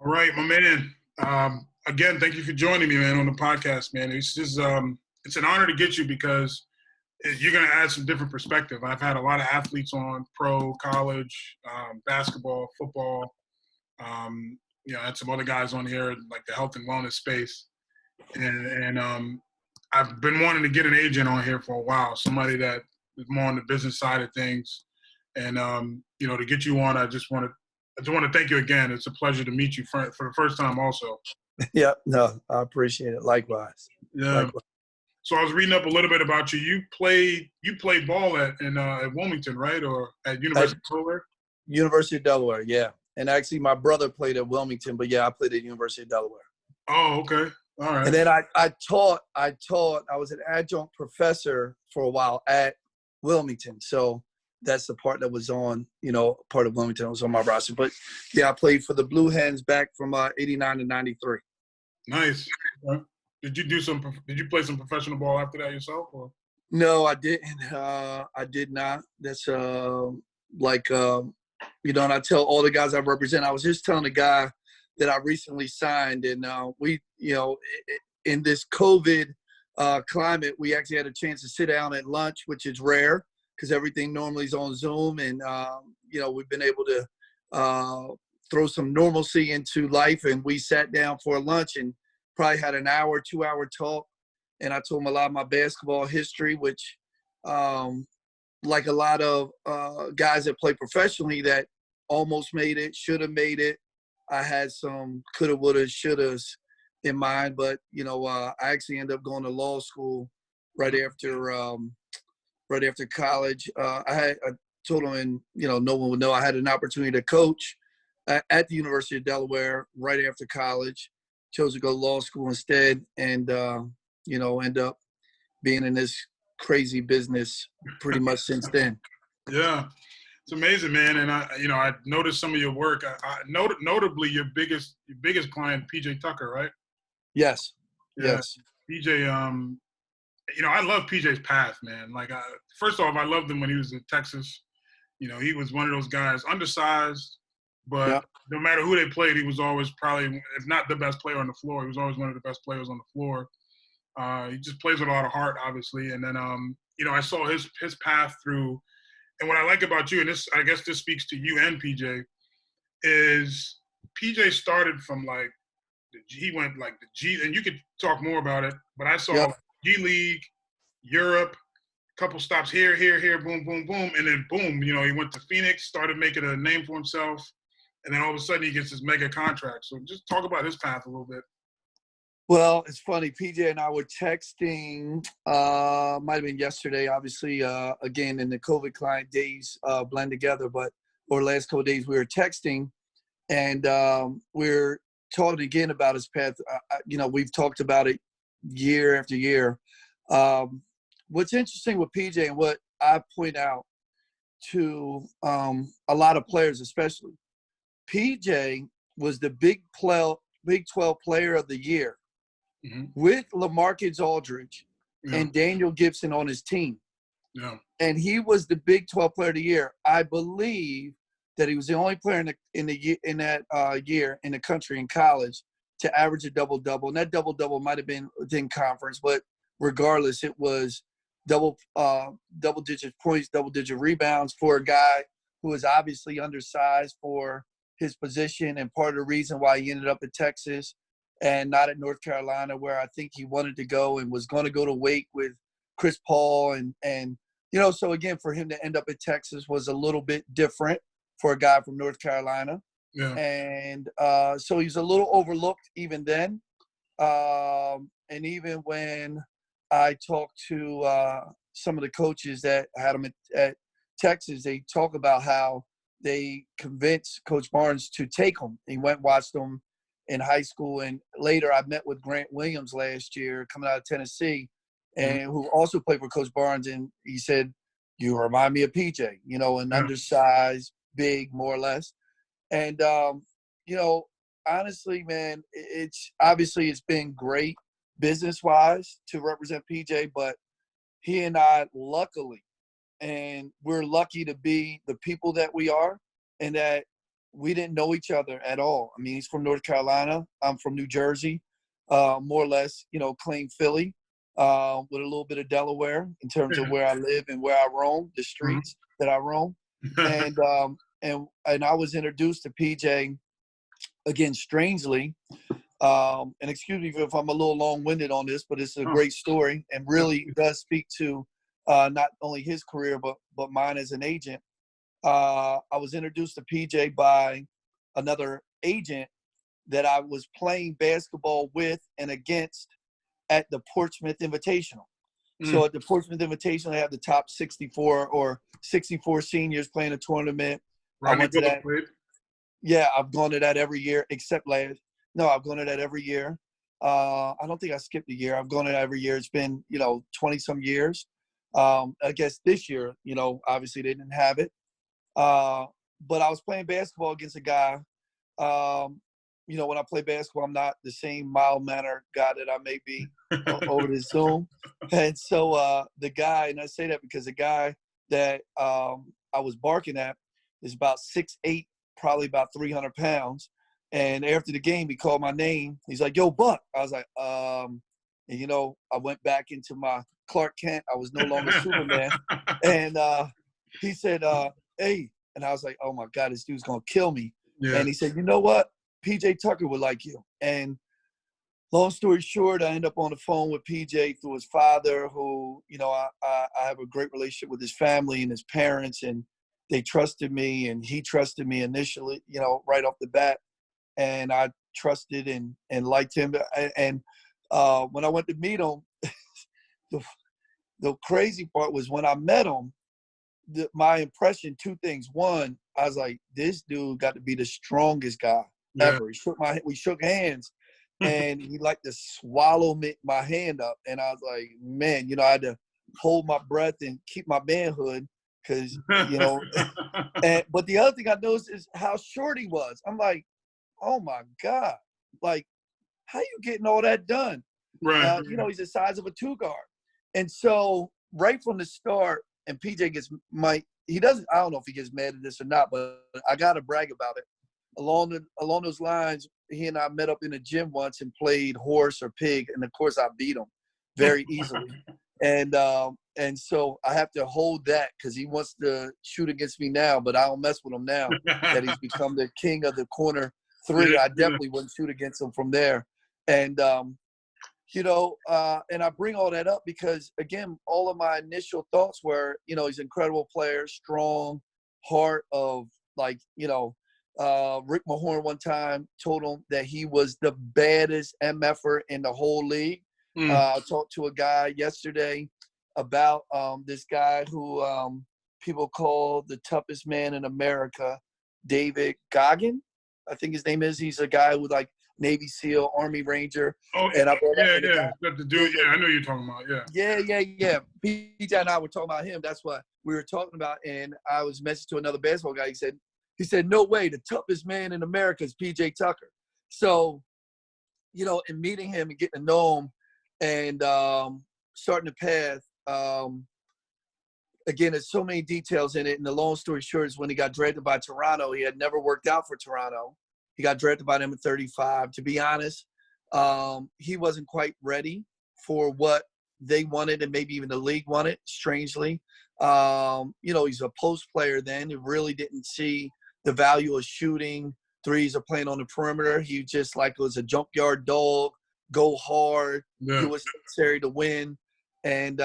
All right, my man. Again, thank you for joining me, man, on the podcast, man. It's an honor to get you because you're going to add some different perspective. I've had a lot of athletes on, pro, college, basketball, football. I had some other guys on here, like the health and wellness space. And I've been wanting to get an agent on here for a while, somebody that is more on the business side of things. And, to get you on, I just want to thank you again. It's a pleasure to meet you for the first time also. Yeah, no, I appreciate it. Likewise. Yeah. Likewise. So I was reading up a little bit about you. You played ball at Wilmington, right? Or at University of Delaware? University of Delaware, yeah. And actually my brother played at Wilmington, but yeah, I played at University of Delaware. Oh, okay. All right. And then I was an adjunct professor for a while at Wilmington. So that's the part that was on, part of Wilmington was on my roster. But yeah, I played for the Blue Hens back from 89 to 93. Nice. Did you play some professional ball after that yourself? Or? No, I didn't. I did not. That's and I tell all the guys I represent, I was just telling a guy that I recently signed, and we, in this COVID climate, we actually had a chance to sit down at lunch, which is rare because everything normally is on Zoom, and we've been able to throw some normalcy into life, and we sat down for lunch and probably had an hour, 2-hour talk, and I told him a lot of my basketball history, which like a lot of guys that play professionally that almost made it, should have made it. I had some coulda, woulda, shouldas in mind, but I actually ended up going to law school right after college. I told him, and no one would know, I had an opportunity to coach at the University of Delaware right after college. Chose to go to law school instead, and end up being in this crazy business pretty much since then. Yeah. It's amazing, man, and I noticed some of your work. Notably, your biggest client, PJ Tucker, right? Yes. Yeah. Yes. PJ, I love PJ's path, man. First off, I loved him when he was in Texas. He was one of those guys, undersized, but Yep. No matter who they played, he was always probably, if not the best player on the floor, he was always one of the best players on the floor. He just plays with a lot of heart, obviously, and then I saw his path through. And what I like about you, and I guess this speaks to you and PJ, is PJ started from he went the G, and you could talk more about it, but I saw G League, Europe, couple stops here, boom, boom, boom, and then boom, he went to Phoenix, started making a name for himself, and then all of a sudden he gets this mega contract. So just talk about his path a little bit. Well, it's funny. PJ and I were texting, might have been yesterday, obviously, again, in the COVID client days blend together, or last couple of days we were texting, and we're talking again about his path. We've talked about it year after year. What's interesting with PJ and what I point out to a lot of players especially, PJ was the Big 12 Player of the Year. Mm-hmm. With LaMarcus Aldridge and Daniel Gibson on his team. Yeah. And he was the Big 12 Player of the Year. I believe that he was the only player in that year in the country in college to average a double-double. And that double-double might have been within conference, but regardless, it was double-digit points, double-digit rebounds for a guy who was obviously undersized for his position, and part of the reason why he ended up at Texas and not at North Carolina, where I think he wanted to go and was going to go to Wake with Chris Paul. And so again, for him to end up at Texas was a little bit different for a guy from North Carolina. Yeah. And so he's a little overlooked even then. And even when I talked to some of the coaches that had him at Texas, they talk about how they convinced Coach Barnes to take him. He went and watched him in high school, and later I met with Grant Williams last year coming out of Tennessee, and who also played for Coach Barnes, and he said, "You remind me of PJ, an undersized, big, more or less." And honestly, man, it's been great business-wise to represent PJ, but he and I, luckily, and we're lucky to be the people that we are, and that we didn't know each other at all. I mean, he's from North Carolina. I'm from New Jersey, more or less, claim Philly, with a little bit of Delaware in terms of where I live and where I roam, the streets that I roam. And I was introduced to PJ, again, strangely. And excuse me if I'm a little long-winded on this, but it's a great story and really does speak to not only his career, but mine as an agent. I was introduced to PJ by another agent that I was playing basketball with and against at the Portsmouth Invitational. So at the Portsmouth Invitational, they have the top 64 or 64 seniors playing a tournament. I went to that. Yeah, I've gone to that every year except last. No, I've gone to that every year. I don't think I skipped a year. I've gone to that every year. It's been, 20-some years. I guess this year, obviously they didn't have it. But I was playing basketball against a guy. When I play basketball, I'm not the same mild-mannered guy that I may be over the Zoom. And so the guy, and I say that because the guy that I was barking at is about 6'8", probably about 300 pounds. And after the game, he called my name. He's like, "Yo, Buck." I was like, and, I went back into my Clark Kent. I was no longer Superman. And he said, "Hey." And I was like, "Oh, my God, this dude's going to kill me." Yeah. And he said, "You know what? PJ Tucker would like you." And long story short, I ended up on the phone with PJ through his father, who, I have a great relationship with his family and his parents, and they trusted me, and he trusted me initially, right off the bat. And I trusted and liked him. And when I went to meet him, the crazy part was when I met him, my impression, two things. One, I was like, this dude got to be the strongest guy ever. We shook hands, and he liked to swallow my hand up. And I was like, man, I had to hold my breath and keep my manhood because, but the other thing I noticed is how short he was. I'm like, oh my God, like, how you getting all that done? Right. He's the size of a two guard. And so right from the start, and PJ I don't know if he gets mad at this or not, but I got to brag about it. Along those lines, he and I met up in a gym once and played horse or pig. And of course I beat him very easily. And so I have to hold that because he wants to shoot against me now, but I don't mess with him now that he's become the king of the corner three. I definitely wouldn't shoot against him from there. And, and I bring all that up because, again, all of my initial thoughts were, he's an incredible player, strong, heart of, like, Rick Mahorn one time told him that he was the baddest MFer in the whole league. I talked to a guy yesterday about this guy who people call the toughest man in America, David Goggin, I think his name is. He's a guy with like Navy SEAL, Army Ranger. Oh, and I the dude. Yeah, I know you're talking about. Yeah. PJ and I were talking about him. That's what we were talking about. And I was messaging to another basketball guy. He said, "No way, the toughest man in America is PJ Tucker." So, in meeting him and getting to know him and starting the path. Again, there's so many details in it. And the long story short is when he got drafted by Toronto, he had never worked out for Toronto. He got drafted by them at 35. To be honest, he wasn't quite ready for what they wanted and maybe even the league wanted, strangely. He's a post player then. He really didn't see the value of shooting threes or playing on the perimeter. He just was a junkyard dog, go hard. Yeah. He was necessary to win. And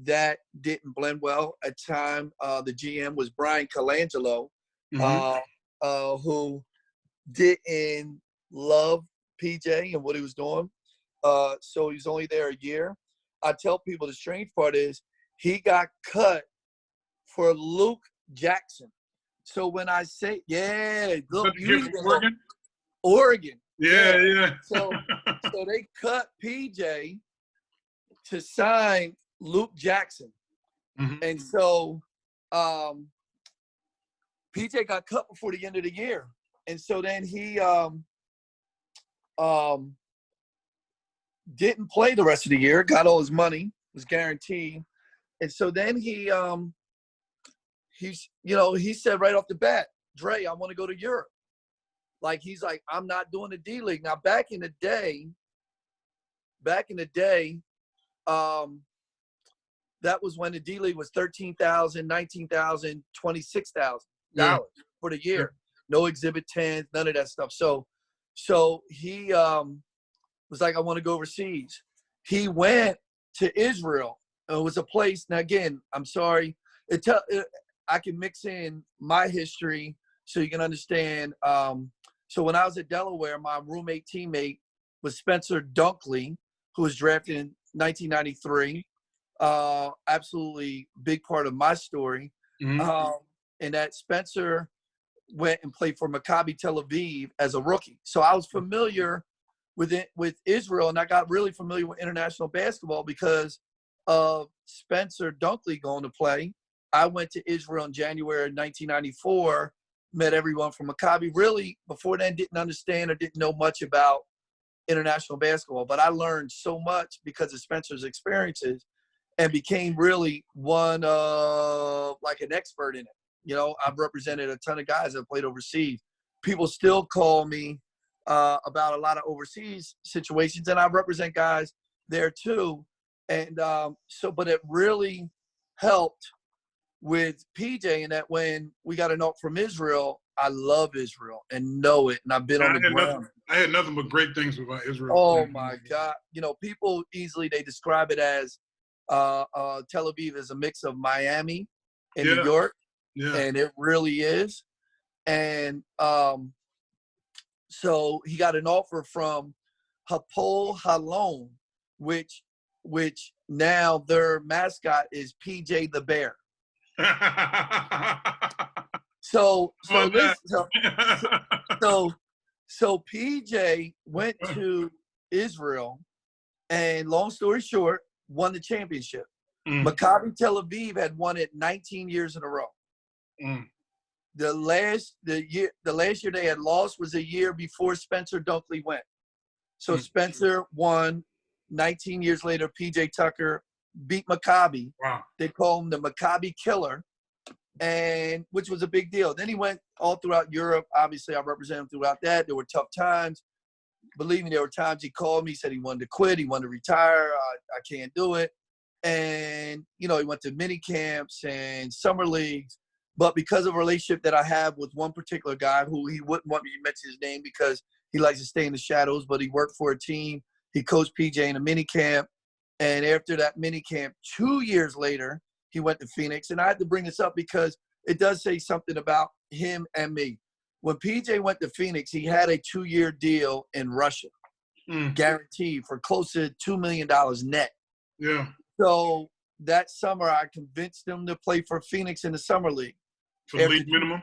that didn't blend well. At the time, the GM was Brian Colangelo, who didn't love PJ and what he was doing. So he was only there a year. I tell people the strange part is he got cut for Luke Jackson. So when I say, look, Oregon. Yeah. So they cut PJ to sign Luke Jackson. And so PJ got cut before the end of the year. And so then he didn't play the rest of the year, got all his money, was guaranteed. And so then he said right off the bat, Dre, I want to go to Europe. Like, he's like, I'm not doing the D-League. Now, back in the day, that was when the D-League was $13,000, $19,000, $26,000 for the year. No exhibit 10s, none of that stuff. So he was like, I want to go overseas. He went to Israel. It was a place. Now, again, I'm sorry. I can mix in my history so you can understand. So when I was at Delaware, my teammate was Spencer Dunkley, who was drafted in 1993. Absolutely big part of my story. Mm-hmm. And that Spencer went and played for Maccabi Tel Aviv as a rookie. So I was familiar with Israel, and I got really familiar with international basketball because of Spencer Dunkley going to play. I went to Israel in January 1994, met everyone from Maccabi. Really, before then, didn't understand or didn't know much about international basketball, but I learned so much because of Spencer's experiences and became really one of like an expert in it. You know, I've represented a ton of guys that played overseas. People still call me about a lot of overseas situations, and I represent guys there too. And but it really helped with PJ in that when we got an offer from Israel, I love Israel and know it, and I've been on the ground. I had nothing but great things about Israel. Oh my God! You know, people easily they describe it as Tel Aviv is a mix of Miami and New York, and it really is. And so he got an offer from Hapoel Halon, which now their mascot is PJ the Bear. So PJ went to Israel, and long story short, won the championship. Maccabi Tel Aviv had won it 19 years in a row. The last year they had lost was a year before Spencer Dunkley went. So Spencer won. 19 years later, PJ Tucker beat Maccabi. Wow. They call him the Maccabi Killer, and which was a big deal. Then he went all throughout Europe. Obviously, I represented him throughout that. There were tough times. Believe me, there were times he called me, said he wanted to quit, he wanted to retire. I can't do it. And, you know, he went to mini camps and summer leagues. But because of a relationship that I have with one particular guy who he wouldn't want me to mention his name because he likes to stay in the shadows, but he worked for a team. He coached PJ in a mini camp. And after that mini camp, 2 years later, he went to Phoenix. And I had to bring this up because it does say something about him and me. When PJ went to Phoenix, he had a 2-year deal in Russia, guaranteed for close to $2 million net. Yeah. So that summer, I convinced him to play for Phoenix in the summer league. For league minimum?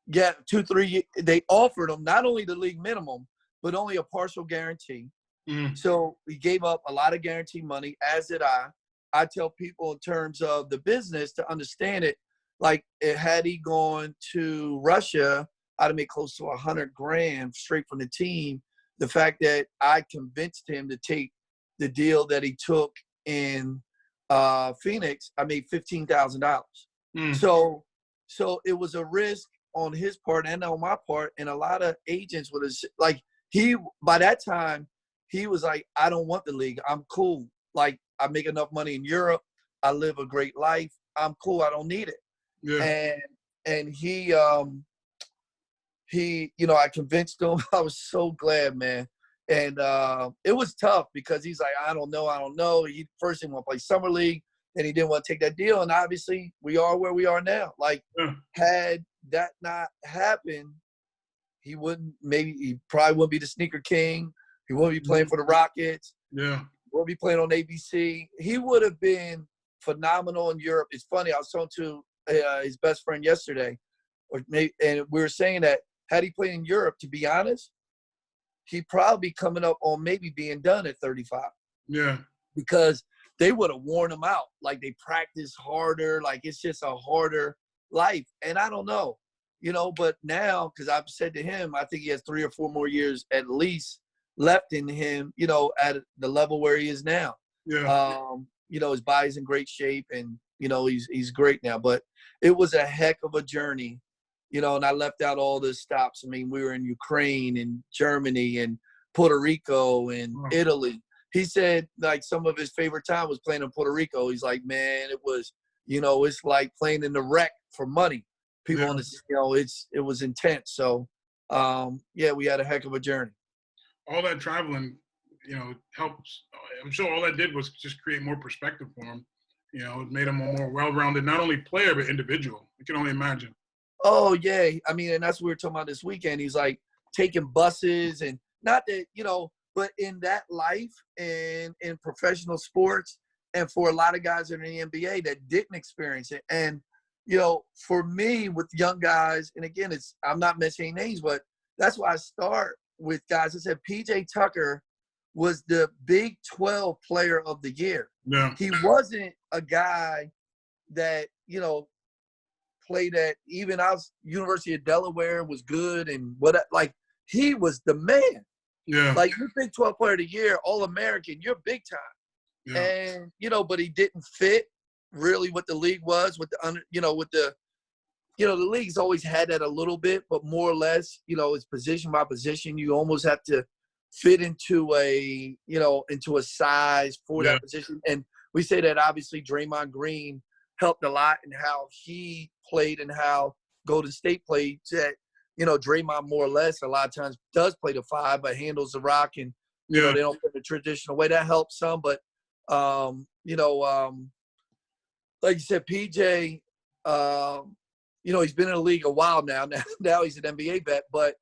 Yeah, 2-3 years. They offered him not only the league minimum, but only a partial guarantee. So he gave up a lot of guarantee money, as did I. I tell people in terms of the business to understand it, like had he gone to Russia, I'd have made close to $100,000 straight from the team. The fact that I convinced him to take the deal that he took in Phoenix, I made $15,000. So it was a risk on his part and on my part, and a lot of agents would have like by that time. He was like, I don't want the league. I'm cool. Like, I make enough money in Europe. I live a great life. I'm cool. I don't need it. Yeah. And he, you know, I convinced him. I was so glad, man. And it was tough because he's like, I don't know. He first didn't want to play summer league, then he didn't want to take that deal. And obviously, we are where we are now. Like, had that not happened, he probably wouldn't be the sneaker king. He wouldn't be playing for the Rockets. Yeah. He wouldn't be playing on ABC. He would have been phenomenal in Europe. It's funny. I was talking to his best friend yesterday, and we were saying that had he played in Europe, to be honest, he'd probably be coming up on maybe being done at 35. Yeah. Because they would have worn him out. Like, they practice harder. Like, it's just a harder life. And I don't know, you know, but now, because I've said to him, I think he has 3 or 4 more years at least left in him, you know, at the level where he is now. Yeah. You know, his body's in great shape, and, you know, he's great now. But it was a heck of a journey and I left out all the stops. I mean, we were in Ukraine and Germany and Puerto Rico and Italy. He said, like, some of his favorite time was playing in Puerto Rico. He's like, man, it was, it's like playing in the wreck for money. People on the, it was intense. So, we had a heck of a journey. All that traveling, helps. I'm sure all that did was just create more perspective for him. It made him a more well-rounded, not only player, but individual. I can only imagine. Oh, yeah. I mean, and that's what we were talking about this weekend. He's like taking buses and not that, but in that life and in professional sports and for a lot of guys in the NBA that didn't experience it. And, for me with young guys, and again, I'm not mentioning names, but that's why I start with guys. I said PJ Tucker was the Big 12 player of the year. Yeah. He wasn't a guy that, played at even University of Delaware was good and he was the man. Yeah. Like, you're Big 12 player of the year, All-American, you're big time. Yeah. And, but he didn't fit really what the league was with the the league's always had that a little bit, but more or less, it's position by position. You almost have to fit into a size for that position. And we say that obviously Draymond Green helped a lot in how he played and how Golden State played. That, Draymond more or less a lot of times does play the 5, but handles the rock and, they don't play the traditional way. That helps some. But, like you said, PJ, he's been in the league a while now. Now he's an NBA vet. But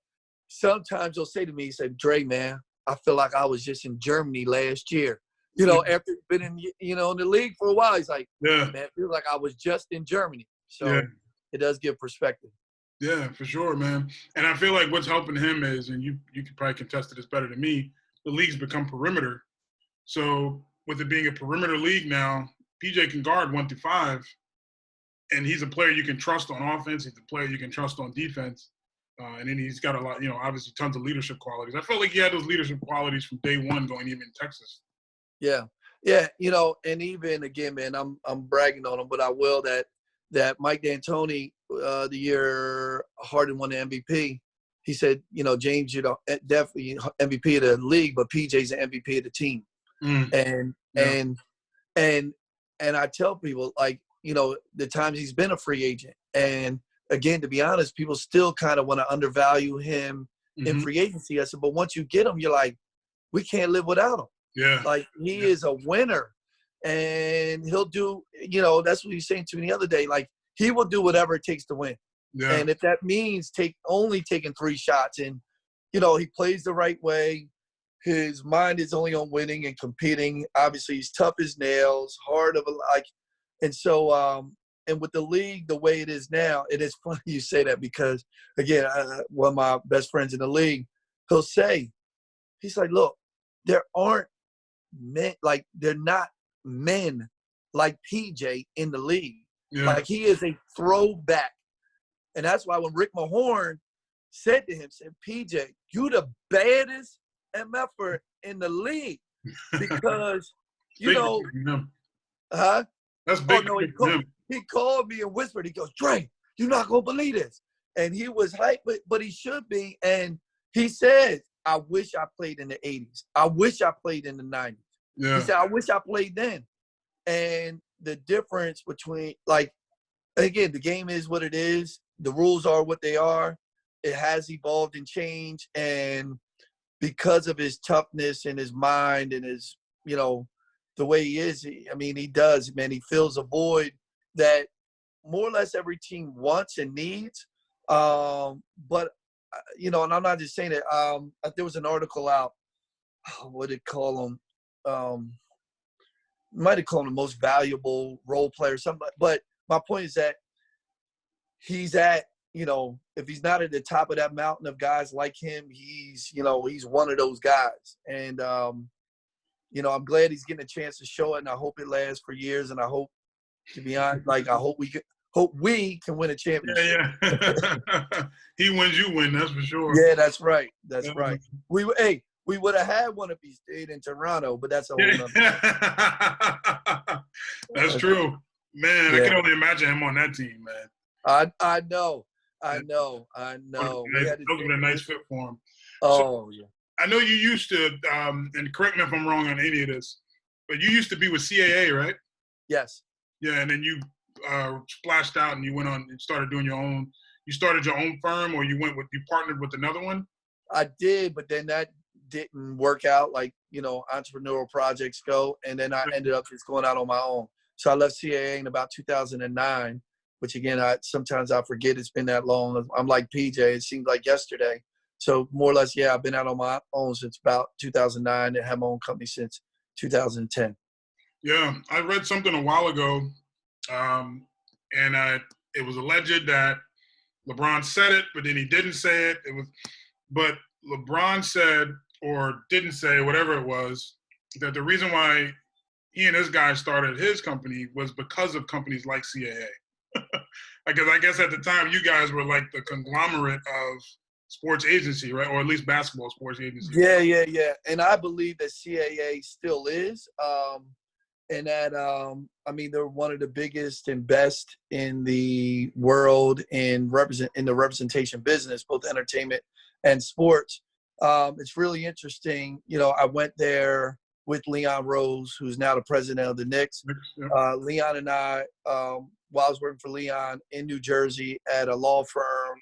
sometimes he'll say to me, he said, Dre, man, I feel like I was just in Germany last year. After he's been in, in the league for a while, he's like, man, I feel like I was just in Germany. So it does give perspective. Yeah, for sure, man. And I feel like what's helping him is, and you could probably contest to this better than me, the league's become perimeter. So with it being a perimeter league now, PJ can guard 1 through 5, and he's a player you can trust on offense. He's a player you can trust on defense. And then he's got a lot, obviously tons of leadership qualities. I felt like he had those leadership qualities from day one going even in Texas. Yeah. Yeah. And even again, man, I'm bragging on him, but I will that Mike D'Antoni, the year Harden won the MVP, he said, James, definitely MVP of the league, but PJ's the MVP of the team. And I tell people, like, the times he's been a free agent. And again, to be honest, people still kind of want to undervalue him in free agency. I said, but once you get him, you're like, we can't live without him. Yeah. Like, he is a winner. And he'll do, that's what he was saying to me the other day. Like, he will do whatever it takes to win. Yeah. And if that means only taking 3 shots and, he plays the right way, his mind is only on winning and competing. Obviously, he's tough as nails, hard of and so, and with the league the way it is now, it is funny you say that because, again, one of my best friends in the league, he's like, look, there aren't men, like, they're not men like PJ in the league. Yeah. Like, he is a throwback. And that's why when Rick Mahorn said, PJ, you the baddest MFer in the league because, That's big. Oh, no, he called me and whispered. He goes, Dre, you're not going to believe this. And he was hyped, but he should be. And he said, I wish I played in the 80s. I wish I played in the 90s. Yeah. He said, I wish I played then. And the difference between, like, again, the game is what it is. The rules are what they are. It has evolved and changed. And because of his toughness and his mind and his, the way he is, he does, man. He fills a void that more or less every team wants and needs. But, and I'm not just saying that. There was an article out, what did it call him? Might have called him the most valuable role player, something. But my point is that he's at, if he's not at the top of that mountain of guys like him, he's one of those guys. And, I'm glad he's getting a chance to show it, and I hope it lasts for years. And I hope, to be honest, I hope we can win a championship. Yeah. He wins, you win. That's for sure. Yeah, that's right. That's right. We would have had one if he stayed in Toronto, but that's a whole nother. That's true, man. Yeah. I can only imagine him on that team, man. I know. I know. We had to those were a nice fit for him. Oh, yeah. I know you used to, and correct me if I'm wrong on any of this, but you used to be with CAA, right? Yes. Yeah, and then you splashed out and you went on and started doing your own. You started your own firm, or you partnered with another one? I did, but then that didn't work out like, entrepreneurial projects go. And then I ended up just going out on my own. So I left CAA in about 2009, which again, sometimes I forget it's been that long. I'm like PJ, it seems like yesterday. So more or less, yeah, I've been out on my own since about 2009 and had my own company since 2010. Yeah, I read something a while ago, and it was alleged that LeBron said it, but then he didn't say it. But LeBron said, or didn't say, whatever it was, that the reason why he and his guys started his company was because of companies like CAA. Because I guess at the time you guys were like the conglomerate of sports agency, right? Or at least basketball sports agency. Yeah. And I believe that CAA still is. And that, they're one of the biggest and best in the world in the representation business, both entertainment and sports. It's really interesting. I went there with Leon Rose, who's now the president of the Knicks. Leon and I, while I was working for Leon in New Jersey at a law firm,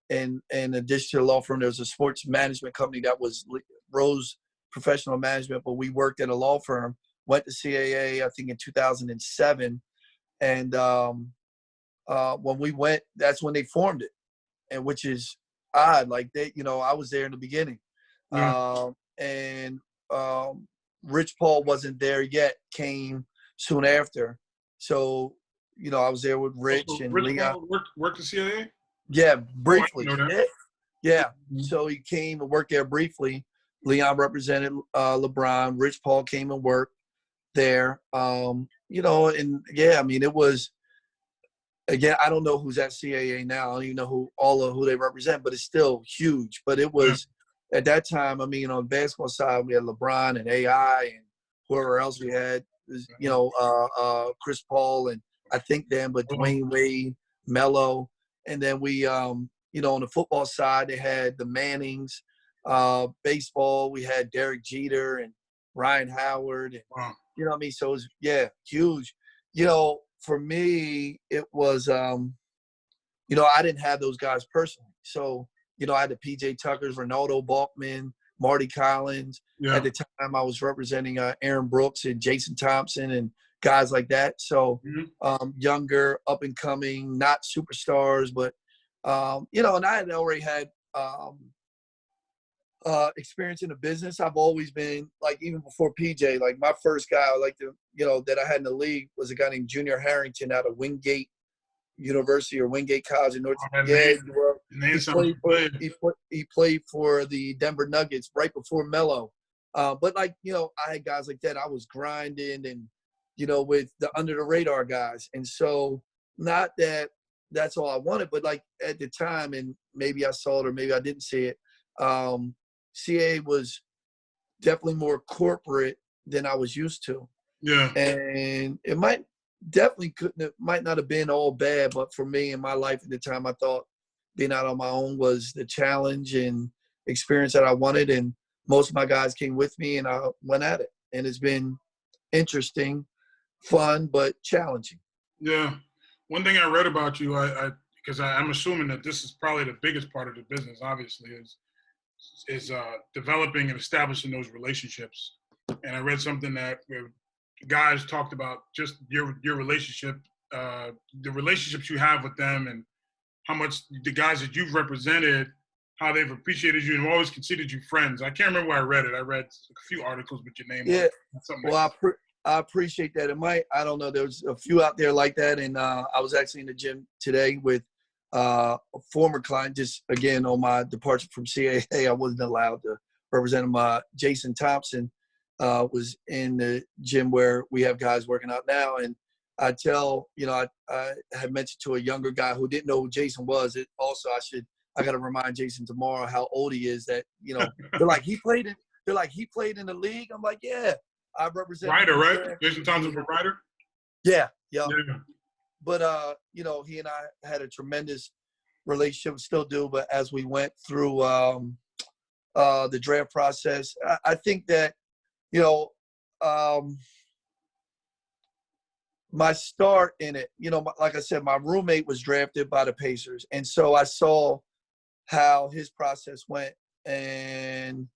and in addition to the law firm, there was a sports management company that was Rose Professional Management, but we worked at a law firm. Went to CAA, I think, in 2007. And when we went, that's when they formed it, and which is odd. Like, I was there in the beginning. Yeah. And Rich Paul wasn't there yet, came soon after. So, I was there with Rich and Rich Leon. Paul worked at CAA? Yeah, briefly. Yeah. Mm-hmm. So he came and worked there briefly. Leon represented LeBron. Rich Paul came and worked there. And yeah, it was, again, I don't know who's at CAA now. I don't even know who they represent, but it's still huge. But it was at that time, on the basketball side, we had LeBron and AI and whoever else we had, Chris Paul and I think then, but Dwayne Wade, Melo. And then we, on the football side, they had the Mannings. Baseball, we had Derek Jeter and Ryan Howard. And, So it was, huge. For me, it was, I didn't have those guys personally. So, I had the PJ Tuckers, Ronaldo Balkman, Marty Collins. Yeah. At the time, I was representing Aaron Brooks and Jason Thompson and guys like that. So, younger, up and coming, not superstars, but, and I had already had experience in the business. I've always been, like, even before PJ, like, my first guy that I had in the league was a guy named Junior Harrington out of Wingate University or Wingate College in North. He played for the Denver Nuggets right before Melo. But I had guys like that. I was grinding and, with the under the radar guys. And so not that that's all I wanted, but like at the time, and maybe I saw it or maybe I didn't see it, CA was definitely more corporate than I was used to. Yeah. And it might not have been all bad, but for me in my life at the time, I thought being out on my own was the challenge and experience that I wanted. And most of my guys came with me and I went at it. And it's been interesting, fun, but challenging. Yeah. One thing I read about you, because I'm assuming that this is probably the biggest part of the business, obviously, is developing and establishing those relationships. And I read something that guys talked about just your relationship, the relationships you have with them, and how much the guys that you've represented, how they've appreciated you and always considered you friends. I can't remember where I read it. I read a few articles with your name. Yeah. Well, I appreciate that. I don't know, there's a few out there like that. And I was actually in the gym today with a former client, just again, on my departure from CAA, I wasn't allowed to represent him. Jason Thompson was in the gym where we have guys working out now. And I tell, I had mentioned to a younger guy who didn't know who Jason was. I got to remind Jason tomorrow how old he is. That, they're like, he played in the league. I'm like, yeah, I represent. Ryder, right? Jason Thompson for Ryder? Yeah. But, he and I had a tremendous relationship, still do. But as we went through the draft process, I think that, you know, my start in it, you know, like I said, my roommate was drafted by the Pacers. And so I saw how his process went. And,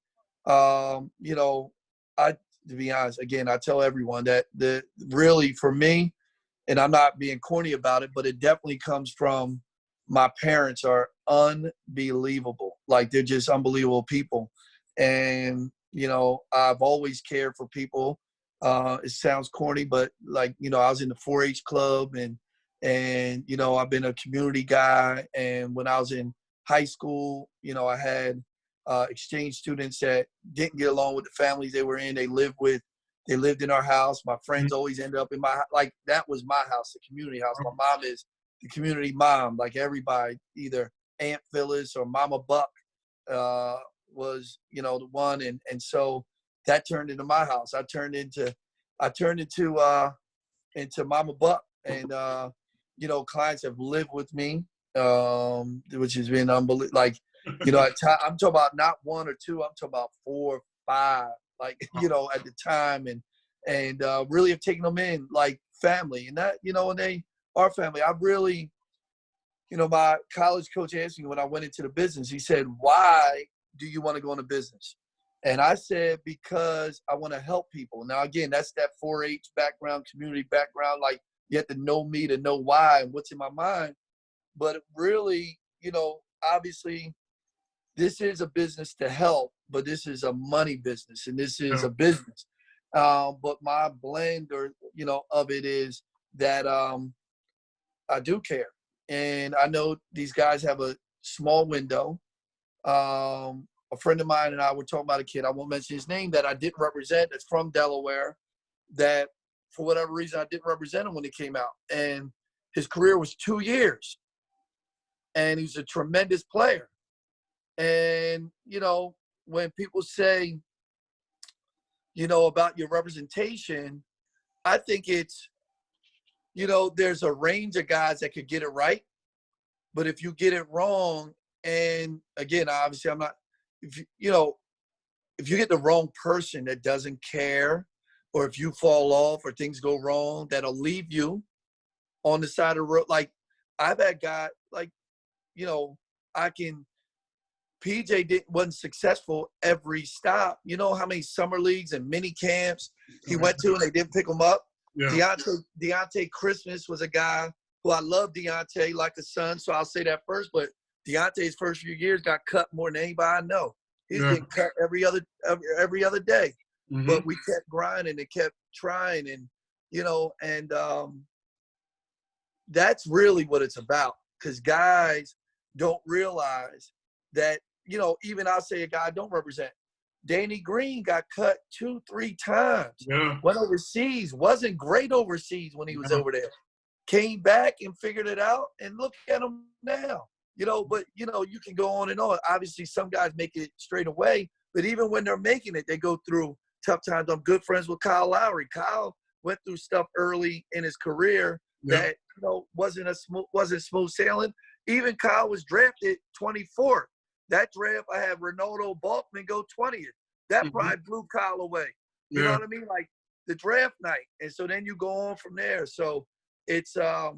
you know, to be honest, again, I tell everyone that really for me, and I'm not being corny about it, but it definitely comes from my parents are unbelievable. Like, they're just unbelievable people. And, you know, I've always cared for people. It sounds corny, but like, you know, I was in the 4-H club and, you know, I've been a community guy. And when I was in high school, you know, I had exchange students that didn't get along with the families they were in. They lived in our house. My friends always ended up in like, that was my house, the community house. My mom is the community mom. Like, everybody, either Aunt Phyllis or Mama Buck was, you know, the one. And so that turned into my house. I turned into Mama Buck. And, you know, clients have lived with me, which has been unbelievable. Like, you know, I'm talking about not one or two, I'm talking about 4, 5, like, you know, at the time, and really have taken them in like family. And that, you know, and they are family. I really, you know, my college coach asked me when I went into the business, he said, "Why do you want to go into business?" And I said, "Because I want to help people." Now, again, that's that 4-H background, community background. Like, you have to know me to know why and what's in my mind. But really, you know, obviously, this is a business to help, but this is a money business, and this is a business. But my blend, or, you know, of it is that I do care. And I know these guys have a small window. A friend of mine and I were talking about a kid, I won't mention his name, that I didn't represent, that's from Delaware, that for whatever reason I didn't represent him when he came out. And his career was 2 years. And he's a tremendous player. And, you know, when people say, you know, about your representation, I think it's, you know, there's a range of guys that could get it right. But if you get it wrong, and again, obviously I'm not, if you get the wrong person that doesn't care, or if you fall off or things go wrong, that'll leave you on the side of the road. Like, I've had guys, like, you know, PJ wasn't successful every stop. You know how many summer leagues and mini camps he went to and they didn't pick him up? Yeah. Deontay Christmas was a guy who, I love Deontay like a son, so I'll say that first. But Deontay's first few years got cut more than anybody I know. He's getting cut every other day. Mm-hmm. But we kept grinding and kept trying, and, you know, and that's really what it's about. Because guys don't realize that, you know, even I'll say a guy I don't represent, Danny Green got cut 2-3 times. Yeah. Went overseas, wasn't great overseas when he was over there. Came back and figured it out, and look at him now. You know, but, you know, you can go on and on. Obviously, some guys make it straight away, but even when they're making it, they go through tough times. I'm good friends with Kyle Lowry. Kyle went through stuff early in his career that, you know, wasn't smooth sailing. Even Kyle was drafted 24th. That draft, I had Ronaldo Balkman go 20th. That probably blew Kyle away. You know what I mean? Like, the draft night. And so then you go on from there. So it's, I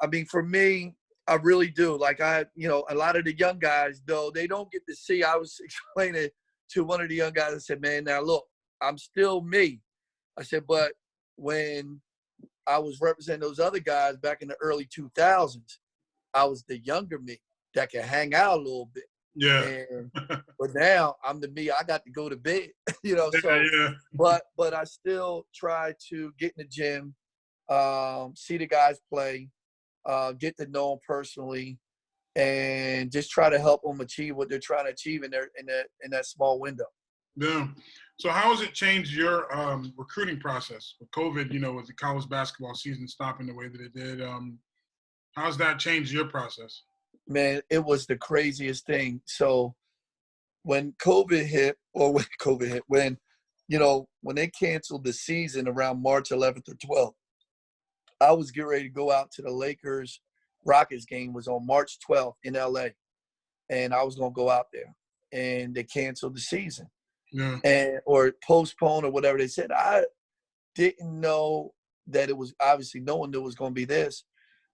mean, for me, I really do. Like, you know, a lot of the young guys, though, they don't get to see. I was explaining to one of the young guys, I said, "Man, now look, I'm still me." I said, "But when I was representing those other guys back in the early 2000s, I was the younger me that could hang out a little bit." Yeah. But now I'm the me. I got to go to bed, you know. So, but I still try to get in the gym, see the guys play, get to know them personally, and just try to help them achieve what they're trying to achieve in that small window. Yeah. So how has it changed your recruiting process with COVID? You know, with the college basketball season stopping the way that it did, how's that changed your process? Man, it was the craziest thing. So when when they canceled the season around March 11th or 12th, I was getting ready to go out to the Lakers Rockets game was on March 12th in LA. And I was going to go out there. And they canceled the season. Yeah. Or postponed or whatever they said. I didn't know that it was – obviously no one knew it was going to be this.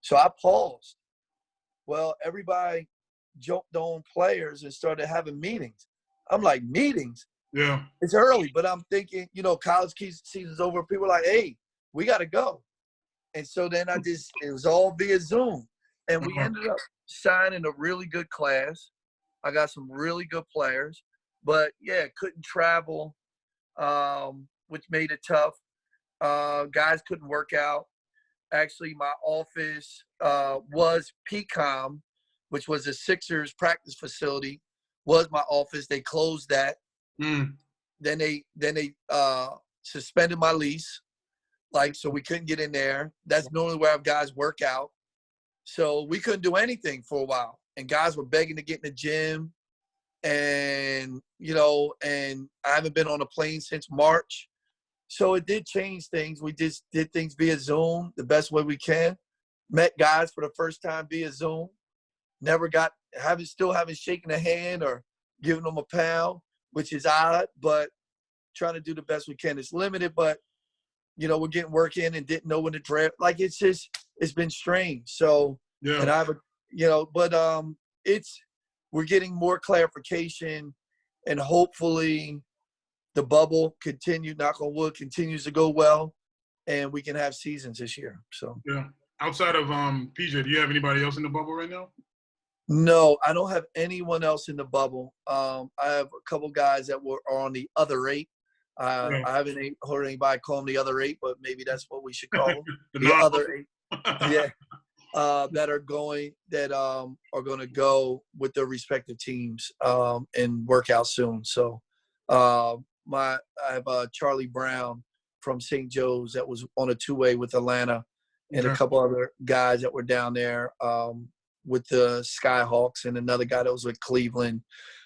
So I paused. Well, everybody jumped on players and started having meetings. I'm like, meetings? Yeah. It's early, but I'm thinking, college season's over. People are like, hey, we got to go. And so then it was all via Zoom. And we ended up signing a really good class. I got some really good players. But, yeah, couldn't travel, which made it tough. Guys couldn't work out. Actually, my office was PCOM, which was a Sixers practice facility, was my office. They closed that. Then they suspended my lease, so we couldn't get in there. That's normally where our guys work out. So we couldn't do anything for a while. And guys were begging to get in the gym. And, and I haven't been on a plane since March. So it did change things. We just did things via Zoom the best way we can. Met guys for the first time via Zoom. Still haven't shaken a hand or given them a pound, which is odd, but trying to do the best we can. It's limited, but, we're getting work in and didn't know when to draft. It's been strange. So, yeah. And I have we're getting more clarification, and hopefully the bubble knock on wood, continues to go well, and we can have seasons this year. So yeah. Outside of PJ, do you have anybody else in the bubble right now? No, I don't have anyone else in the bubble. I have a couple guys that are on the other 8. I haven't heard anybody call them the other 8, but maybe that's what we should call them. the other 8. Yeah. That are going to go with their respective teams and work out soon. So I have Charlie Brown from St. Joe's that was on a 2-way with Atlanta, and a couple other guys that were down there with the Skyhawks, and another guy that was with Cleveland.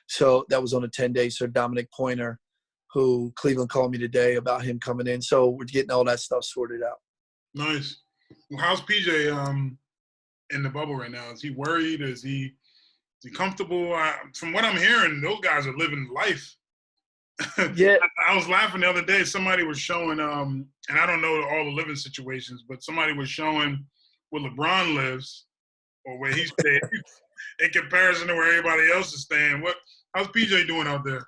So that was on a 10-day. So Dominic Pointer, who Cleveland called me today about him coming in. So we're getting all that stuff sorted out. Nice. Well, how's PJ in the bubble right now? Is he worried? Is he comfortable? From what I'm hearing, those guys are living life. Yeah. I was laughing the other day. Somebody was showing, and I don't know all the living situations, but somebody was showing where LeBron lives or where he stays in comparison to where everybody else is staying. How's PJ doing out there?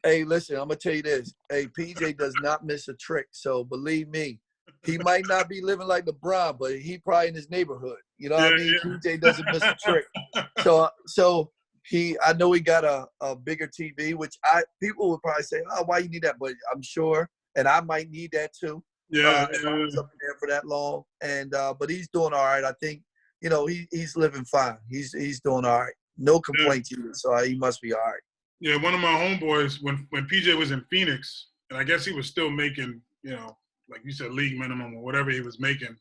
Hey, listen, I'm going to tell you this. Hey, PJ does not miss a trick. So believe me, he might not be living like LeBron, but he probably in his neighborhood. You know what I mean? Yeah. PJ doesn't miss a trick. So I know he got a bigger TV, which people would probably say, oh, why you need that? But I'm sure, and I might need that too. Yeah. If I was up in there for that long. And but he's doing all right. I think, he's living fine. He's doing all right. No complaints either, so he must be all right. Yeah, one of my homeboys, when PJ was in Phoenix, and I guess he was still making, like you said, league minimum or whatever he was making.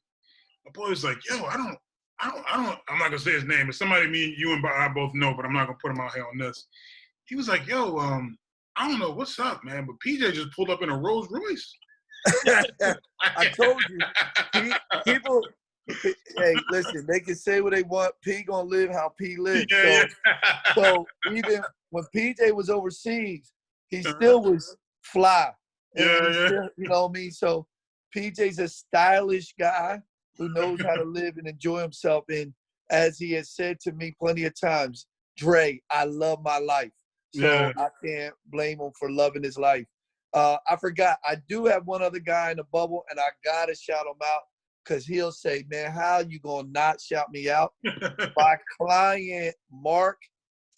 My boy was like, yo, I don't, I'm not gonna say his name, but somebody you and I both know, but I'm not gonna put him out here on this. He was like, yo, I don't know what's up, man, but PJ just pulled up in a Rolls Royce. I told you, people. Hey, listen, they can say what they want. P gonna live how P lives. So even when PJ was overseas, he still was fly. Still, you know what I mean? So PJ's a stylish guy who knows how to live and enjoy himself. And as he has said to me plenty of times, Dre, I love my life. So I can't blame him for loving his life. I forgot. I do have one other guy in the bubble, and I got to shout him out because he'll say, man, how you going to not shout me out? My client, Mark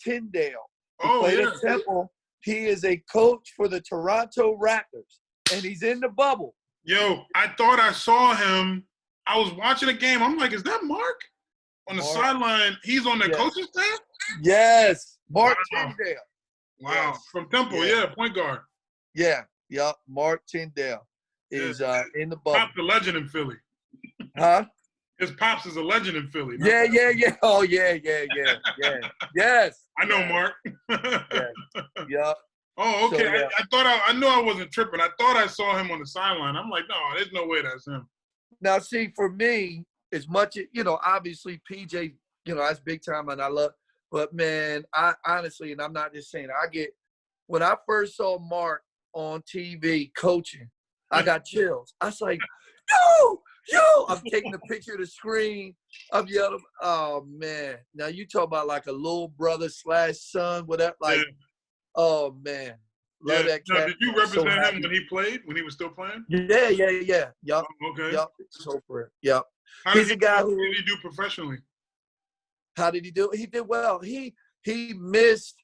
Tyndale, who played at Temple. He is a coach for the Toronto Raptors, and he's in the bubble. Yo, I thought I saw him. I was watching a game. I'm like, is that Mark? On the sideline, he's on the coaching staff? Yes, Mark Tyndale. Wow, yes. From Temple, point guard. Yeah, Mark Tyndale is in the bubble. Pop's a legend in Philly. Huh? His pops is a legend in Philly. Yeah. Oh, yeah. Yes. I know Mark. Yeah. Oh, okay. So, I knew I wasn't tripping. I thought I saw him on the sideline. I'm like, no, there's no way that's him. Now, see, for me, as much, obviously PJ, that's big time and I love, but man, I honestly, and I'm not just saying, when I first saw Mark on TV coaching, I got chills. I was like, yo, I'm taking a picture of the screen. I'm yelling, oh man. Now you talk about like a little brother / son, whatever, like, oh man. Love that cat. Now, did you represent him when he played, when he was still playing? Yeah. Yup. Oh, okay. Yup. So for it. Yup. He's a guy who. How did he do professionally? How did he do? He did well. He missed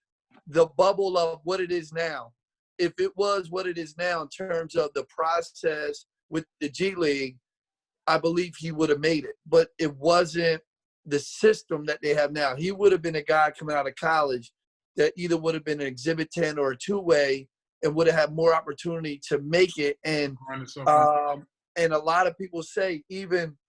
the bubble of what it is now. If it was what it is now in terms of the process with the G League, I believe he would have made it. But it wasn't the system that they have now. He would have been a guy coming out of college that either would have been an Exhibit 10 or a two-way and would have had more opportunity to make it. And a lot of people say even –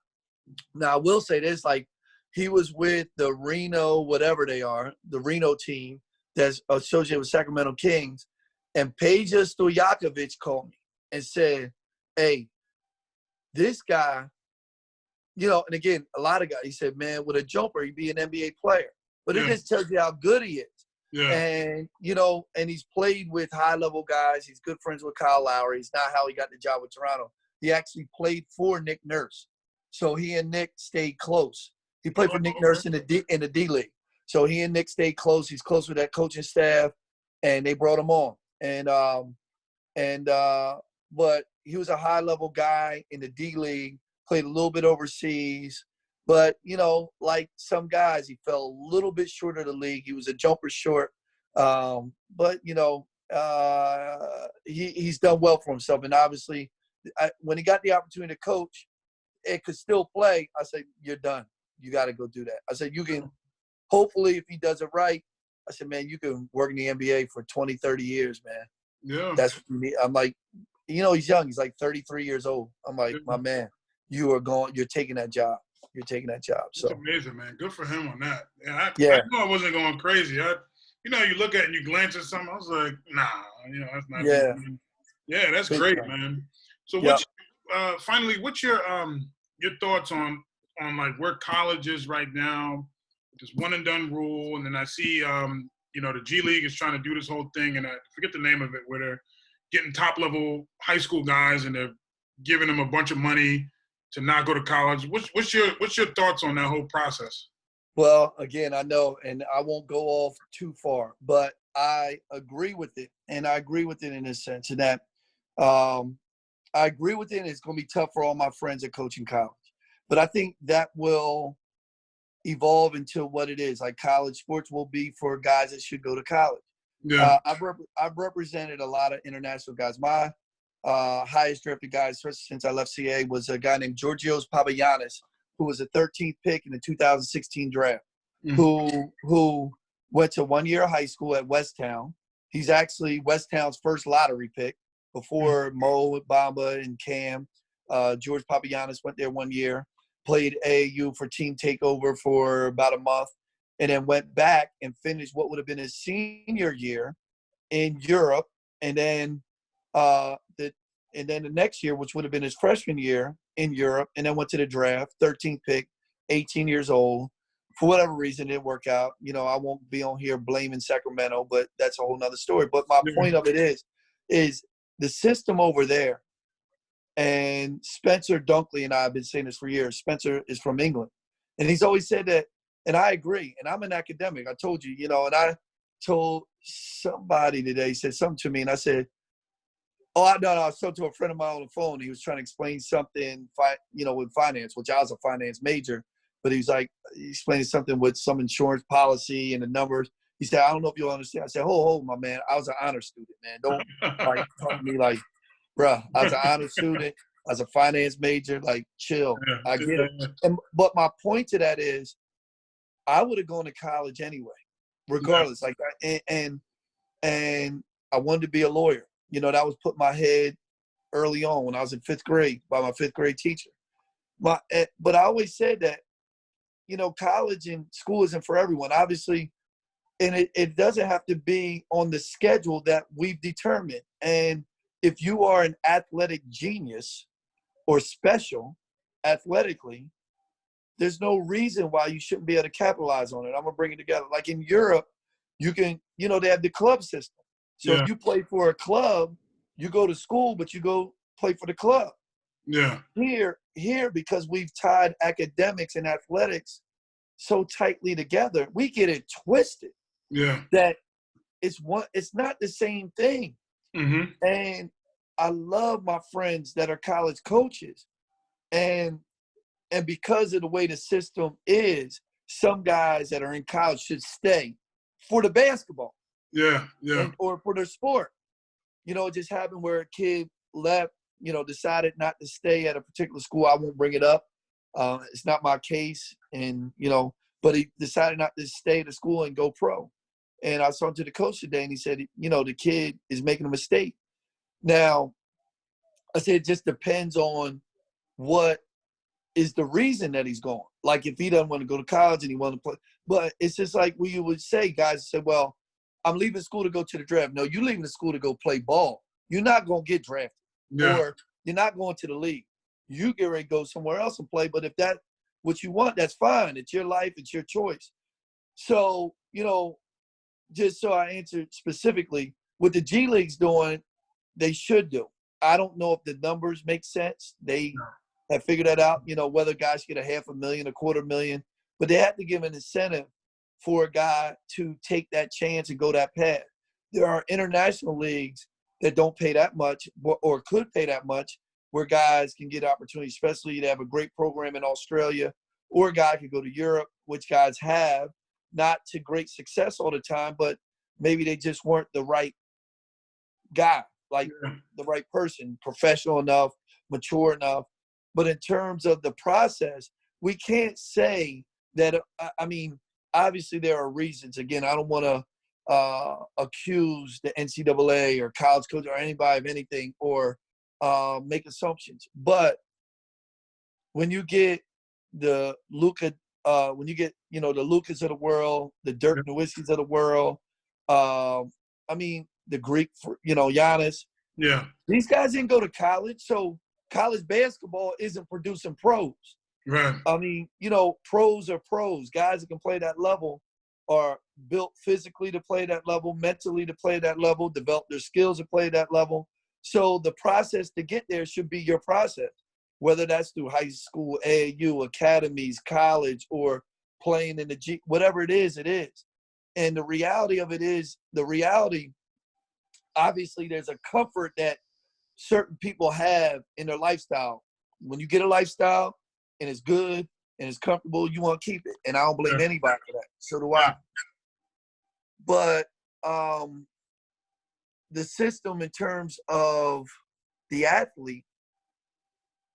now, I will say this, like, he was with the Reno, whatever they are, the Reno team that's associated with Sacramento Kings, and Peja Stojakovic called me and said, hey, this guy, and again, a lot of guys, he said, man, with a jumper, he'd be an NBA player. But it just tells you how good he is. Yeah. And, and he's played with high-level guys. He's good friends with Kyle Lowry. It's not how he got the job with Toronto. He actually played for Nick Nurse. So he and Nick stayed close. He played for Nick Nurse in the D League. So he and Nick stayed close. He's close with that coaching staff, and they brought him on. But he was a high-level guy in the D League, played a little bit overseas. But, like some guys, he fell a little bit short of the league. He was a jumper short. But, he's done well for himself. And obviously, when he got the opportunity to coach, it could still play. I said, you're done. You got to go do that. I said, you can – hopefully, if he does it right, I said, man, you can work in the NBA for 20, 30 years, man. Yeah. That's what me. I'm like, he's young. He's like 33 years old. I'm like, my man, you're taking that job. You're taking that job. So it's amazing, man. Good for him on that. And I knew I wasn't going crazy. You look at it and you glance at something. I was like, nah, that's not. Yeah. Yeah, that's big great, time. Man. So finally, what's your thoughts on like where college is right now? This one and done rule, and then I see the G League is trying to do this whole thing, and I forget the name of it, where they're getting top level high school guys and they're giving them a bunch of money to not go to college. What's your thoughts on that whole process? Well, again, I know, and I won't go off too far, but I agree with it, and I agree with it in a sense that I agree with it, and it's going to be tough for all my friends that coach in college. But I think that will evolve into what it is. Like college sports will be for guys that should go to college. Yeah. I've represented a lot of international guys. My highest drafted guys since I left CA was a guy named Georgios Papagiannis, who was a 13th pick in the 2016 draft, who went to 1 year of high school at Westtown. He's actually Westtown's first lottery pick before Mo, Bamba, and Cam. George Papagiannis went there 1 year, played AAU for Team Takeover for about a month, and then went back and finished what would have been his senior year in Europe, and then the next year, which would have been his freshman year in Europe, and then went to the draft, 13th pick, 18 years old. For whatever reason, it didn't work out. I won't be on here blaming Sacramento, but that's a whole nother story. But my point of it is the system over there, and Spencer Dunkley and I have been saying this for years. Spencer is from England, and he's always said that, and I agree. And I'm an academic. I told you, and I told somebody today, he said something to me, and I said, I was talking to a friend of mine on the phone. He was trying to explain something, with finance, which I was a finance major. But he was like, explaining something with some insurance policy and the numbers. He said, I don't know if you'll understand. I said, hold, my man. I was an honor student, man. Don't talk to me like, bruh, I was an honor student. I was a finance major. Like, chill. I get it. But my point to that is I would have gone to college anyway, regardless. Like, and I wanted to be a lawyer. That was put in my head early on when I was in fifth grade by my fifth grade teacher. But I always said that, college and school isn't for everyone, obviously, and it doesn't have to be on the schedule that we've determined. And if you are an athletic genius or special athletically, there's no reason why you shouldn't be able to capitalize on it. I'm gonna bring it together. Like in Europe, you can, they have the club system. So if you play for a club, you go to school, but you go play for the club. Yeah. Here, because we've tied academics and athletics so tightly together, we get it twisted. Yeah. That it's not the same thing. Mm-hmm. And I love my friends that are college coaches. And because of the way the system is, some guys that are in college should stay for the basketball. Yeah, yeah. Or for their sport. It just happened where a kid left, decided not to stay at a particular school. I won't bring it up. It's not my case. And, but he decided not to stay at the school and go pro. And I was talking to the coach today, and he said, the kid is making a mistake. Now, I said it just depends on what is the reason that he's going. Like if he doesn't want to go to college and he wants to play. But it's just like we would say, guys say, well, I'm leaving school to go to the draft. No, you're leaving the school to go play ball. You're not going to get drafted. Yeah. Or you're not going to the league. You get ready to go somewhere else and play. But if that's what you want, that's fine. It's your life. It's your choice. So, just so I answered specifically, what the G League's doing, they should do. I don't know if the numbers make sense. They have figured that out, whether guys get $500,000, $250,000. But they have to give an incentive for a guy to take that chance and go that path. There are international leagues that don't pay that much or could pay that much where guys can get opportunities, especially to have a great program in Australia, or a guy could go to Europe, which guys have, not to great success all the time, but maybe they just weren't the right guy, the right person, professional enough, mature enough. But in terms of the process, we can't say that, obviously there are reasons. Again, I don't want to accuse the NCAA or college coach or anybody of anything or make assumptions. But when you get the Luka, when you get, the Lukas of the world, the Dirk Nowitzkis of the world, the Greek, Giannis. Yeah. These guys didn't go to college, so college basketball isn't producing pros. Right. Pros are pros. Guys that can play that level are built physically to play that level, mentally to play that level, develop their skills to play that level. So the process to get there should be your process, whether that's through high school, AAU, academies, college, or playing in the G, whatever it is, it is. And the reality of it is, obviously there's a comfort that certain people have in their lifestyle. When you get a lifestyle and it's good and it's comfortable, you want to keep it. And I don't blame anybody for that. So do I. But the system in terms of the athlete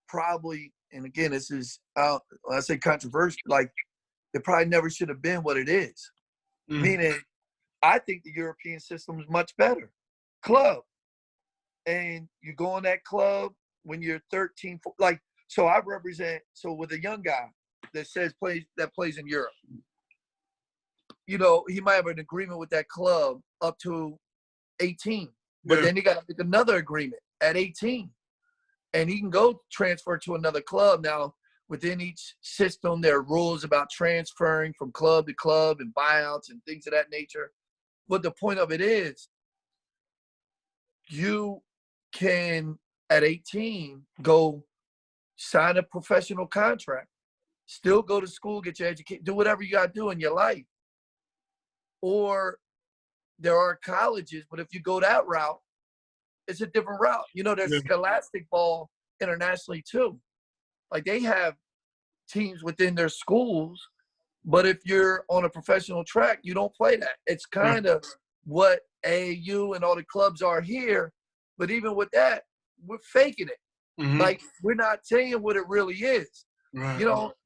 probably, and again, this is, I say controversial, like it probably never should have been what it is. Meaning, I think the European system is much better. Club. And you go in that club when you're 13, so I represent, so with a young guy that plays in Europe, he might have an agreement with that club up to 18, but then he got to make another agreement at 18, and he can go transfer to another club. Now, within each system, there are rules about transferring from club to club and buyouts and things of that nature. But the point of it is, you can, at 18, go sign a professional contract, still go to school, get your education, do whatever you got to do in your life. Or there are colleges, but if you go that route, it's a different route. There's scholastic ball internationally too. Like they have teams within their schools, but if you're on a professional track, you don't play that. It's kind of what AAU and all the clubs are here. But even with that, we're faking it. Mm-hmm. Like we're not saying what it really is,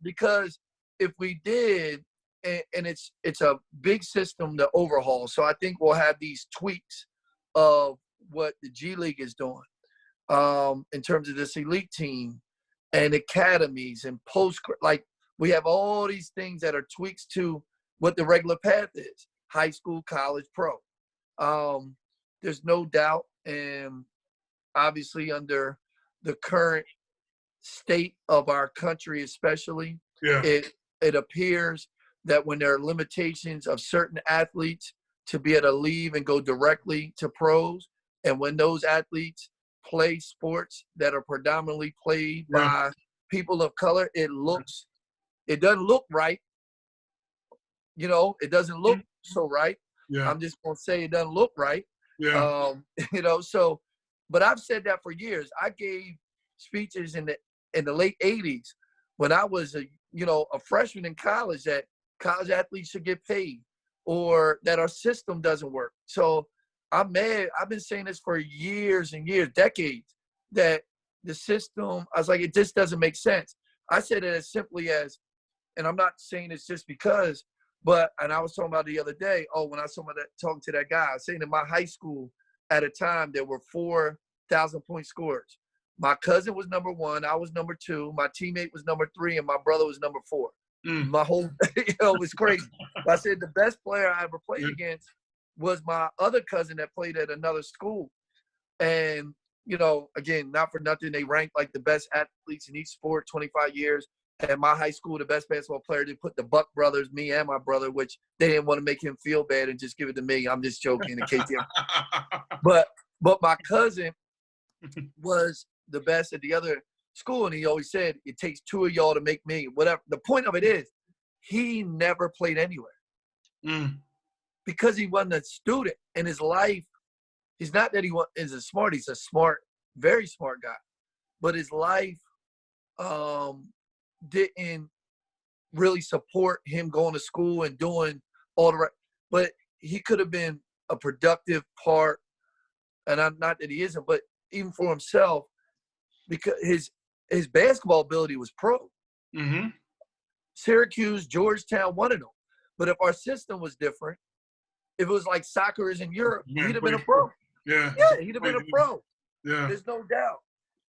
because if we did, and it's a big system to overhaul. So I think we'll have these tweaks of what the G League is doing in terms of this elite team and academies and like we have all these things that are tweaks to what the regular path is: high school, college, pro. There's no doubt, and obviously under the current state of our country, especially, Yeah. It appears that when there are limitations of certain athletes to be able to leave and go directly to pros, and when those athletes play sports that are predominantly played by people of color, it doesn't look right. You know, it doesn't look so right. Yeah. I'm just going to say it doesn't look right. Yeah. You know, so, but I've said that for years. I gave speeches in the late 80s when I was a freshman in college, that college athletes should get paid, or that our system doesn't work. So I'm mad. I've been saying this for years and years, decades, that the system, I was like, it just doesn't make sense. I said it as simply as, and I'm not saying it's just because, and I was talking about the other day, when I saw talking to that guy, I was saying in my high school at a time, there were 4,000-point scorers. My cousin was number 1, I was number 2, my teammate was number 3, and my brother was number 4. My whole, it was crazy. I said the best player I ever played against was my other cousin that played at another school. And, again, not for nothing, they ranked like the best athletes in each sport, 25 years. At my high school, the best basketball player, they put the Buck brothers, me and my brother, which they didn't want to make him feel bad and just give it to me. I'm just joking in case But my cousin was the best at the other school, and he always said, it takes 2 of y'all to make me, whatever. The point of it is, he never played anywhere because he wasn't a student in his life. He's not that he's a smart, he's a smart, very smart guy, but his life didn't really support him going to school and doing all the right. But he could have been a productive part, and I'm not that he isn't, but even for himself, because his basketball ability was pro. Mm-hmm. Syracuse, Georgetown, one of them. But if our system was different, if it was like soccer is in Europe, he'd have been a pro. Yeah, he'd have been a pro. Yeah, there's no doubt.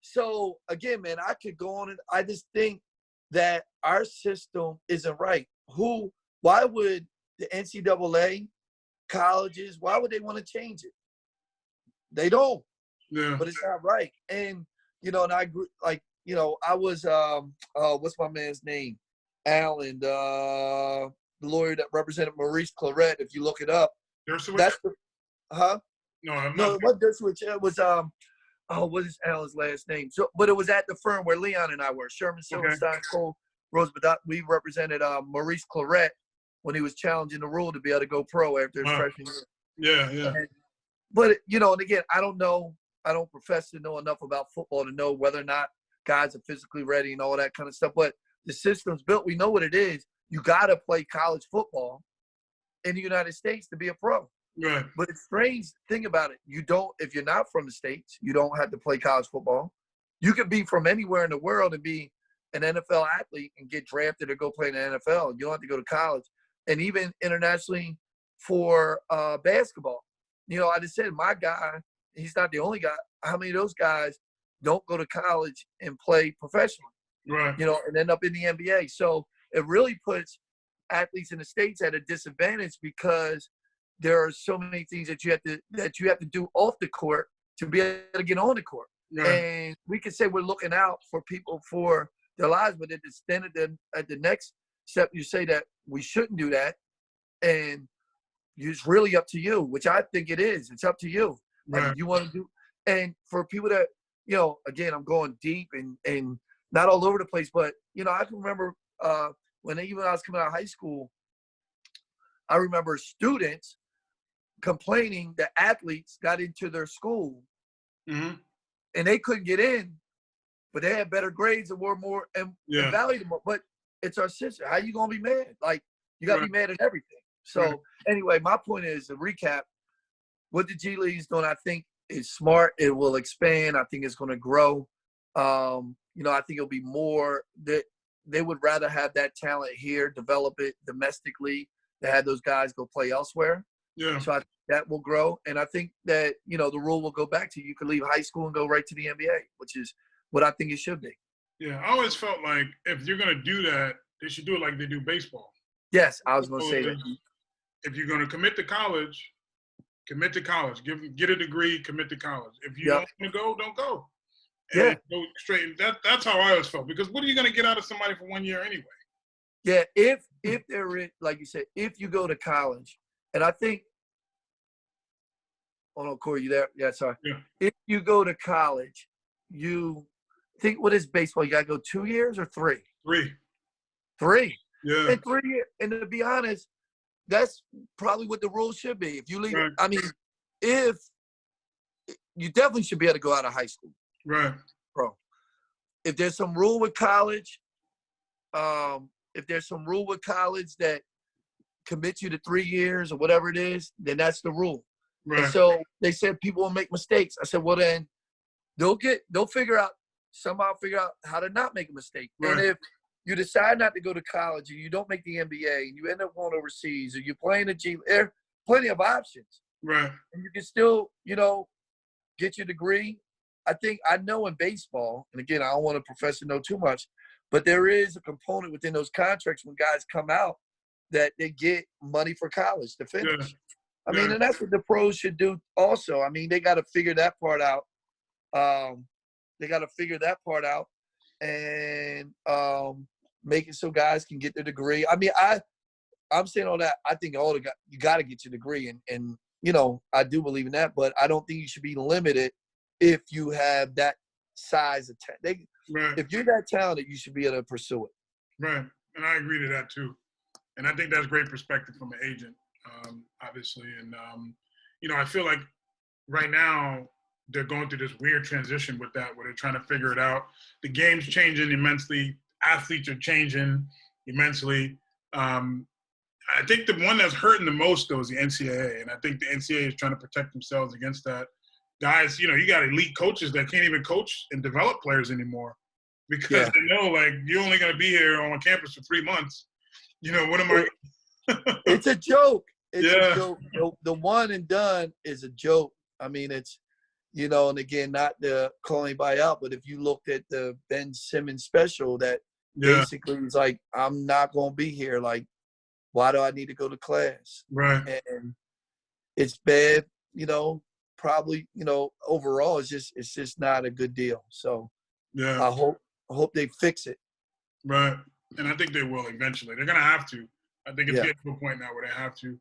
So again, man, I could go on, and I just think that our system isn't right. Why would the NCAA, colleges, why would they want to change it? They don't. Yeah. But it's not right. And, and I grew, I was, what's my man's name? Alan, the lawyer that represented Maurice Claret, if you look it up. Dershowitz? That's the, huh? No, I'm No, not. it wasn't Dershowitz. It was, what is Alan's last name? So, but it was at the firm where Leon and I were. Sherman Silverstein, Cole Roosevelt. We represented Maurice Claret when he was challenging the rule to be able to go pro after his freshman year. Yeah. But, and again, I don't know. I don't profess to know enough about football to know whether or not guys are physically ready and all that kind of stuff. But the system's built. We know what it is. You got to play college football in the United States to be a pro. Right. But it's strange. Think about it. You don't, if you're not from the States, you don't have to play college football. You could be from anywhere in the world and be an NFL athlete and get drafted or go play in the NFL. You don't have to go to college. And even internationally for basketball. I just said my guy, he's not the only guy. How many of those guys don't go to college and play professionally? Right. And end up in the NBA. So it really puts athletes in the States at a disadvantage because there are so many things that you have to do off the court to be able to get on the court. Right. And we can say we're looking out for people for their lives, but at the next step, you say that we shouldn't do that, and it's really up to you, which I think it is. It's up to you. Right. Like you want to do, and for people that again, I'm going deep and not all over the place, but I can remember when I was coming out of high school, I remember students complaining that athletes got into their school and they couldn't get in, but they had better grades and were more and valued more. But it's our sister. How you gonna be mad? Like you gotta be mad at everything. So anyway, my point is to recap what the G League's doing. I think is smart. It will expand. I think it's going to grow. I think it'll be more that they would rather have that talent here, develop it domestically, to have those guys go play elsewhere. Yeah. So I think that will grow. And I think that, the rule will go back to you can leave high school and go right to the NBA, which is what I think it should be. Yeah. I always felt like if you're going to do that, they should do it like they do baseball. Yes, I was going to say that. If you're going to commit to college, commit to college. Get a degree, commit to college. If you don't want to go, don't go. And go straight. That's how I always felt. Because what are you going to get out of somebody for 1 year anyway? Yeah, if there is, like you said, if you go to college, and I think, hold on, Corey, you there? Yeah, sorry. Yeah. If you go to college, you think, what is baseball? You got to go 2 years or 3? 3. 3. Yeah. And 3 years. And to be honest, that's probably what the rules should be. If you leave, Right. I mean, if you definitely should be able to go out of high school. Right. Bro. If there's some rule with college, if there's some rule with college that commits you to 3 years or whatever it is, then that's the rule. Right. And so they said people will make mistakes. I said, well, then they'll figure out, somehow figure out how to not make a mistake. Right. And if you decide not to go to college and you don't make the NBA and you end up going overseas or you're playing the G, there are plenty of options. Right. And you can still, get your degree. I know in baseball, and again, I don't want a professor to know too much, but there is a component within those contracts when guys come out that they get money for college to finish. Yeah. I mean, and that's what the pros should do also. I mean, they got to figure that part out. And make it so guys can get their degree. I mean, I'm saying all that. I think all the guys, you got to get your degree, and I do believe in that. But I don't think you should be limited if you have that size of talent. Right. If you're that talented, you should be able to pursue it. Right, and I agree to that too. And I think that's great perspective from an agent, obviously. And I feel like right now they're going through this weird transition with that, where they're trying to figure it out. The game's changing immensely. Athletes are changing immensely. I think the one that's hurting the most, though, is the NCAA. And I think the NCAA is trying to protect themselves against that. Guys, you got elite coaches that can't even coach and develop players anymore because they know, like, you're only going to be here on campus for 3 months. What am I? It's a joke. It's a joke. The one and done is a joke. I mean, it's, and again, not to call anybody out, but if you looked at the Ben Simmons special, that basically is like, I'm not going to be here. Like, why do I need to go to class? Right. And it's bad, probably, overall, it's just not a good deal. So I hope they fix it. Right. And I think they will eventually. They're going to have to. I think it's getting to a point now where they have to.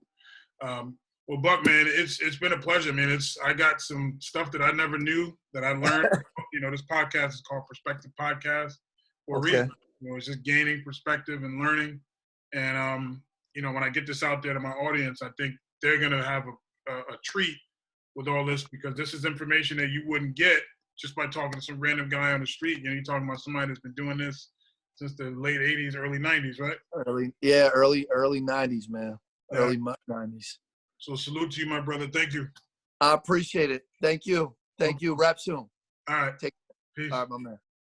Well, Buck, man, it's been a pleasure, man. I got some stuff that I never knew that I learned. This podcast is called Perspective Podcast for a reason. It's just gaining perspective and learning. And, when I get this out there to my audience, I think they're going to have a treat with all this, because this is information that you wouldn't get just by talking to some random guy on the street. You're talking about somebody that's been doing this since the late 80s, early 90s, right? Early 90s, man. Early 90s. So salute to you, my brother. Thank you. I appreciate it. Thank you. Rap soon. All right. Take care. Peace. All right, my man.